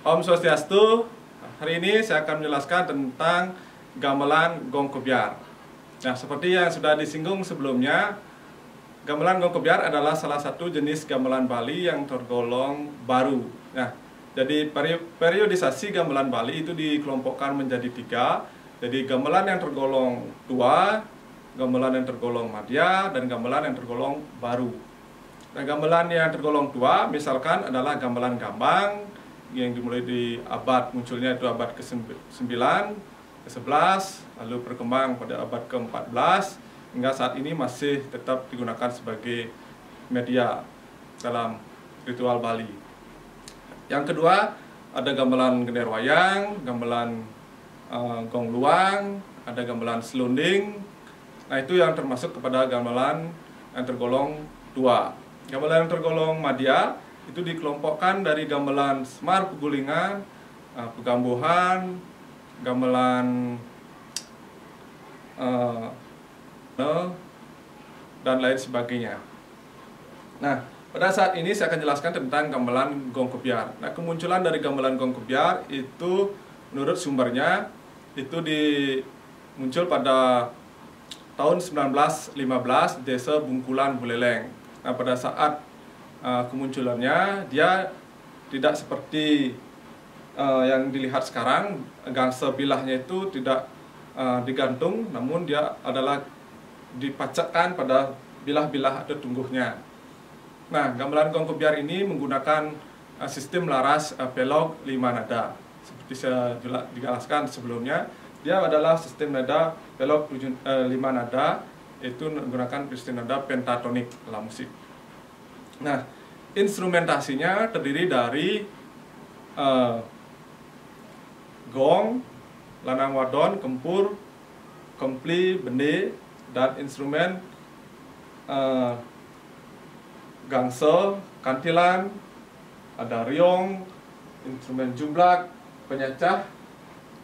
Om Swastiastu. Hari ini saya akan menjelaskan tentang gamelan gong kebiar. Nah, seperti yang sudah disinggung sebelumnya, gamelan gong kebiar adalah salah satu jenis gamelan Bali yang tergolong baru. Nah, jadi periodisasi gamelan Bali itu dikelompokkan menjadi 3. Jadi gamelan yang tergolong tua, gamelan yang tergolong madya, dan gamelan yang tergolong baru. Nah, gamelan yang tergolong tua misalkan adalah gamelan gambang yang dimulai di munculnya itu abad ke-9, ke-11, lalu berkembang pada abad ke-14 hingga saat ini masih tetap digunakan sebagai media dalam ritual Bali. Yang kedua, ada gamelan gender wayang, gamelan gong luang, ada gamelan selunding. Nah, itu yang termasuk kepada gamelan yang tergolong tua. Gamelan yang tergolong madya itu dikelompokkan dari gamelan Semar Pegulingan, Pegambuhan, gamelan dan lain sebagainya. Nah, pada saat ini saya akan jelaskan tentang gamelan gong kebiar. Nah, kemunculan dari gamelan gong kebiar itu menurut sumbernya itu muncul pada tahun 1915 di Desa Bungkulan Buleleng. Nah, pada saat kemunculannya dia tidak seperti yang dilihat sekarang, gangsa bilahnya itu tidak digantung, namun dia adalah dipacakkan pada bilah-bilah atau tungguhnya. Nah, gamelan gong kebiar ini menggunakan sistem laras pelog 5 nada. Seperti saya dijelaskan sebelumnya, dia adalah sistem nada pelog 5 nada, itu menggunakan sistem nada pentatonik dalam musik. Nah, instrumentasinya terdiri dari gong, lanang wadon, kempur, kempli, bende, dan instrumen gangsa, kantilan, ada riong, instrumen jublak, penyacah,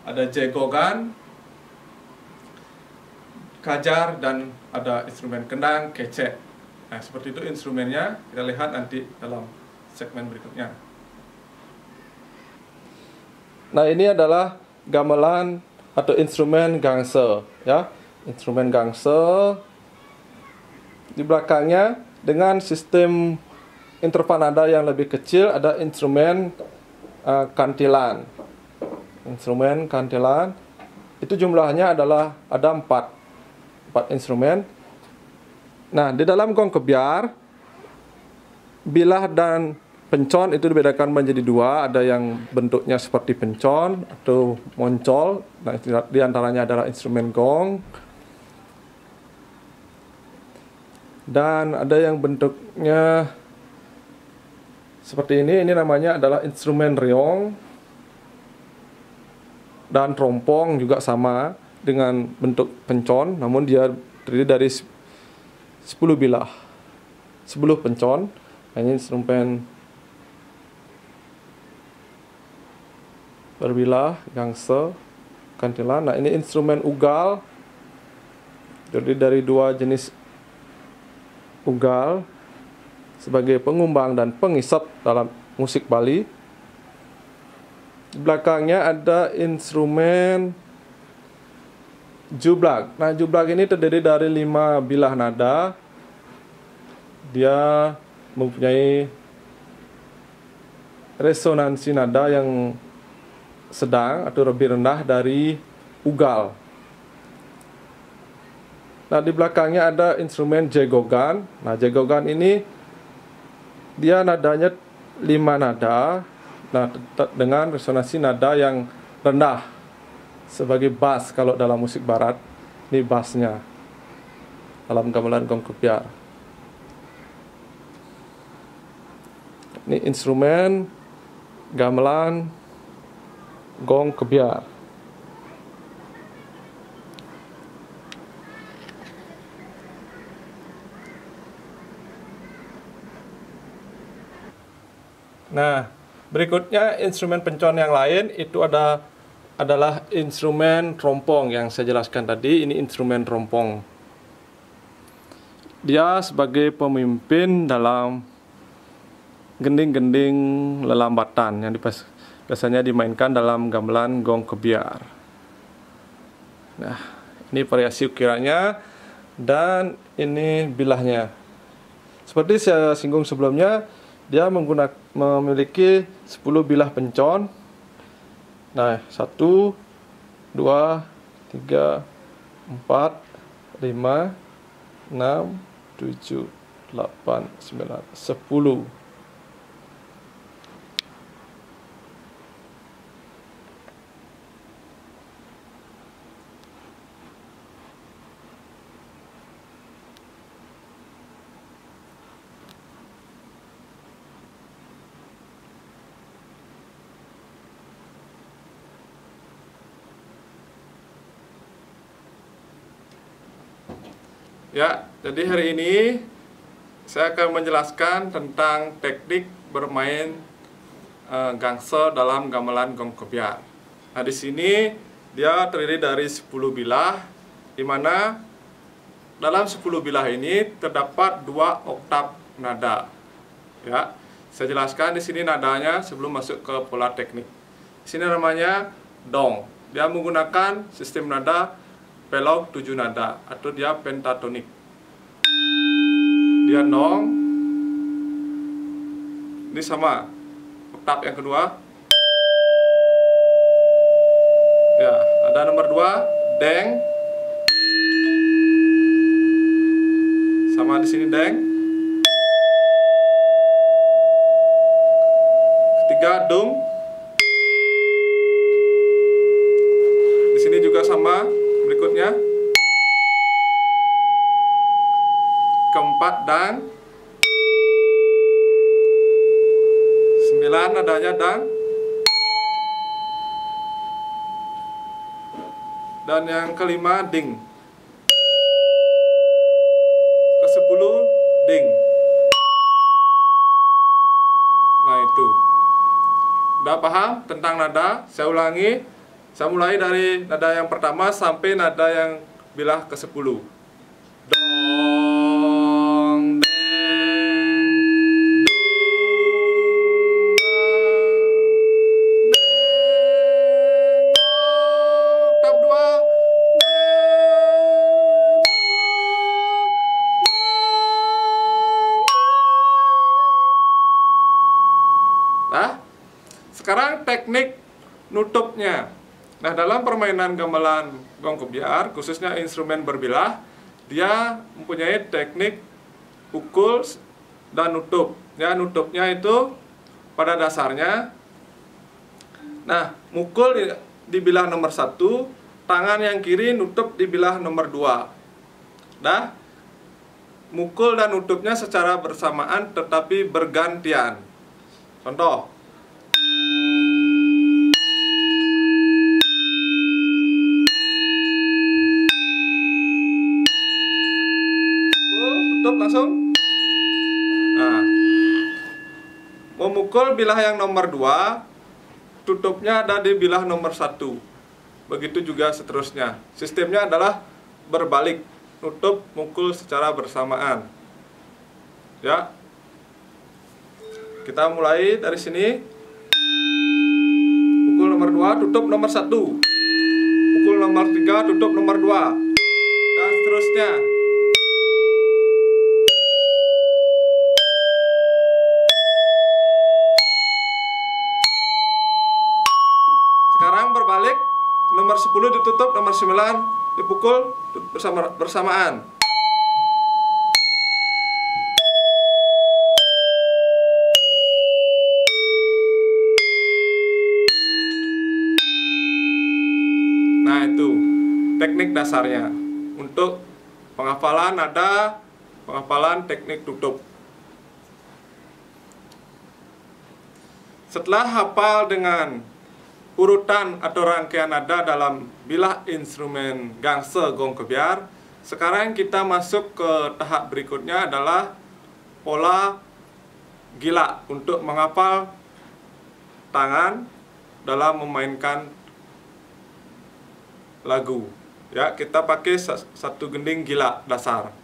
ada jegogan, kajar, dan ada instrumen kendang, kecek. Nah, seperti itu instrumennya, kita lihat nanti dalam segmen berikutnya. Nah, ini adalah gamelan atau instrumen gangsa, ya. Instrumen gangsa. Di belakangnya dengan sistem interval nada yang lebih kecil ada instrumen kantilan. Instrumen kantilan itu jumlahnya adalah ada 4 instrumen. Nah, di dalam gong kebiar, bilah dan pencon itu dibedakan menjadi 2. Ada yang bentuknya seperti pencon atau moncol. Nah, di antaranya adalah instrumen gong. Dan ada yang bentuknya seperti ini namanya adalah instrumen riong. Dan trompong juga sama dengan bentuk pencon, namun dia terdiri dari 10 bilah, 10 pencon. Ini instrumen berbilah, gangsa, kantilan. Nah, ini instrumen ugal, terdiri dari 2 jenis ugal sebagai pengumbang dan pengisap dalam musik Bali. Di belakangnya ada instrumen jublak. Nah, jublak ini terdiri dari 5 bilah nada. Dia mempunyai resonansi nada yang sedang atau lebih rendah dari ugal. Nah, di belakangnya ada instrumen jegogan. Nah, jegogan ini dia nadanya 5 nada. Nah, dengan resonansi nada yang rendah sebagai bass. Kalau dalam musik barat, ini bassnya dalam gamelan gong kebiar. Ini instrumen gamelan gong kebiar. Nah, berikutnya instrumen pencon yang lain itu adalah instrumen trompong yang saya jelaskan tadi. Ini instrumen trompong. Dia sebagai pemimpin dalam gending-gending lelambatan yang biasanya dimainkan dalam gamelan gong kebiar. Nah, ini variasi ukirannya dan ini bilahnya. Seperti saya singgung sebelumnya, dia memiliki 10 bilah pencon. Nah, 1, 2, 3, 4, 5, 6, 7, 8, 9, 10. Ya, jadi hari ini saya akan menjelaskan tentang teknik bermain gangsel dalam gamelan gong kebiar. Nah, di sini dia terdiri dari 10 bilah, di mana dalam 10 bilah ini terdapat 2 oktav nada. Ya, saya jelaskan di sini nadanya sebelum masuk ke pola teknik. Di sini namanya dong. Dia menggunakan sistem nada pelog 7 nada atau dia pentatonik. Dia dong. Ini sama oktav yang kedua. Ya, ada nomor 2 deng. Sama di sini deng. Ketiga dung. Di sini juga sama. Berikutnya keempat dang. 9 nadanya dang. Dan yang kelima ding. Ke-10 ding. Nah, itu. Udah paham tentang nada? Saya ulangi. Saya mulai dari nada yang pertama sampai nada yang bilah ke-10. Dong, deng, dung, deng, oktav 2, Nah, sekarang teknik nutupnya. Nah, dalam permainan gamelan gong kebiar, khususnya instrumen berbilah, dia mempunyai teknik pukul dan nutup. Ya, nutupnya itu pada dasarnya. Nah, mukul di bilah nomor 1, tangan yang kiri nutup di bilah nomor 2. Nah, mukul dan nutupnya secara bersamaan tetapi bergantian. Contoh. Tutup langsung. Nah, memukul bilah yang nomor 2, tutupnya ada di bilah nomor 1. Begitu juga seterusnya. Sistemnya adalah berbalik, nutup, mukul secara bersamaan. Ya. Kita mulai dari sini. Pukul nomor 2, tutup nomor 1. Pukul nomor 3, tutup nomor 2. Dan seterusnya. Sekarang berbalik, nomor 10 ditutup, nomor 9 dipukul bersamaan. Nah, itu teknik dasarnya untuk penghafalan nada, penghafalan teknik tutup. Setelah hafal dengan urutan atau rangkaian nada dalam bilah instrumen gangsel gong kebiar, sekarang kita masuk ke tahap berikutnya adalah pola gila untuk menghafal tangan dalam memainkan lagu. Ya, kita pakai satu gending gila dasar.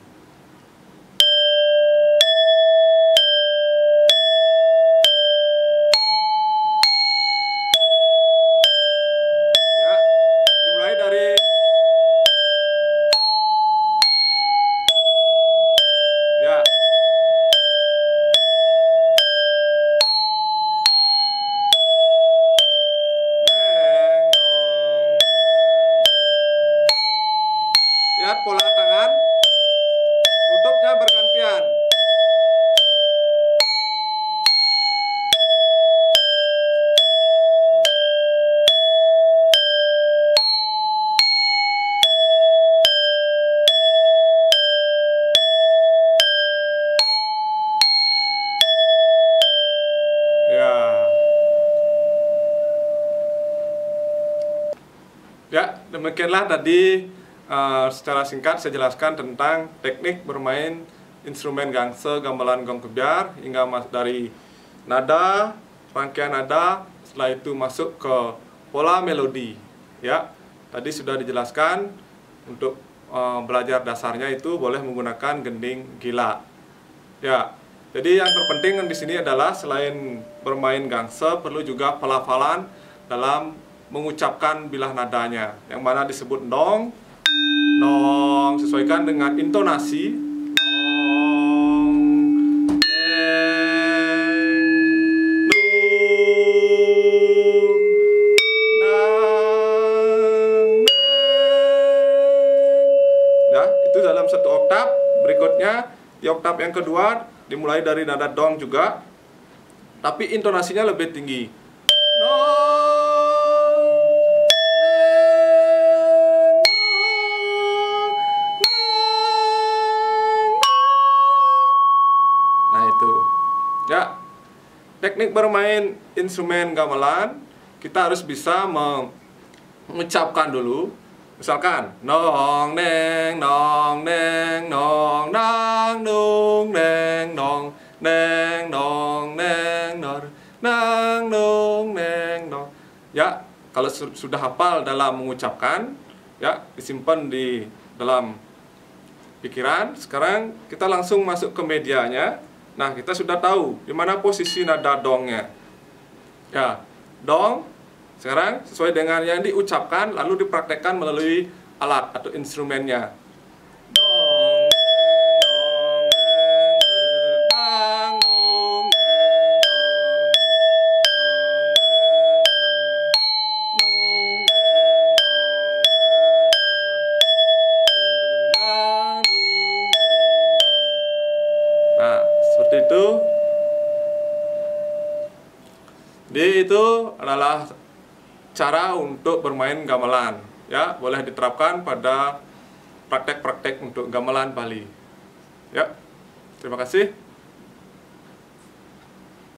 Ya, demikianlah tadi secara singkat saya jelaskan tentang teknik bermain instrumen gangse gamelan gong kebiar hingga dari nada, rangkaian nada, setelah itu masuk ke pola melodi. Ya, tadi sudah dijelaskan untuk belajar dasarnya itu boleh menggunakan gending gila. Ya, jadi yang terpenting di sini adalah selain bermain gangse perlu juga pelafalan dalam mengucapkan bilah nadanya, yang mana disebut nong, nong, sesuaikan dengan intonasi, nong, neng, nung, nang, neng. Ya, itu dalam satu oktav. Berikutnya di oktav yang kedua dimulai dari nada dong juga, tapi intonasinya lebih tinggi. Nah itu. Ya, teknik bermain instrumen gamelan kita harus bisa mengucapkan dulu. Misalkan nong neng nong neng nong nang nung neng nong neng nong neng nor nang nung neng nong. Ya, kalau sudah hafal dalam mengucapkan, ya disimpan di dalam pikiran. Sekarang kita langsung masuk ke medianya. Nah, kita sudah tahu di mana posisi nada dongnya. Ya, dong sekarang sesuai dengan yang diucapkan lalu dipraktekkan melalui alat atau instrumennya. Dong, neng, dong, nah, seperti itu. Jadi itu adalah cara untuk bermain gamelan, ya, boleh diterapkan pada praktek-praktek untuk gamelan Bali. Ya, terima kasih.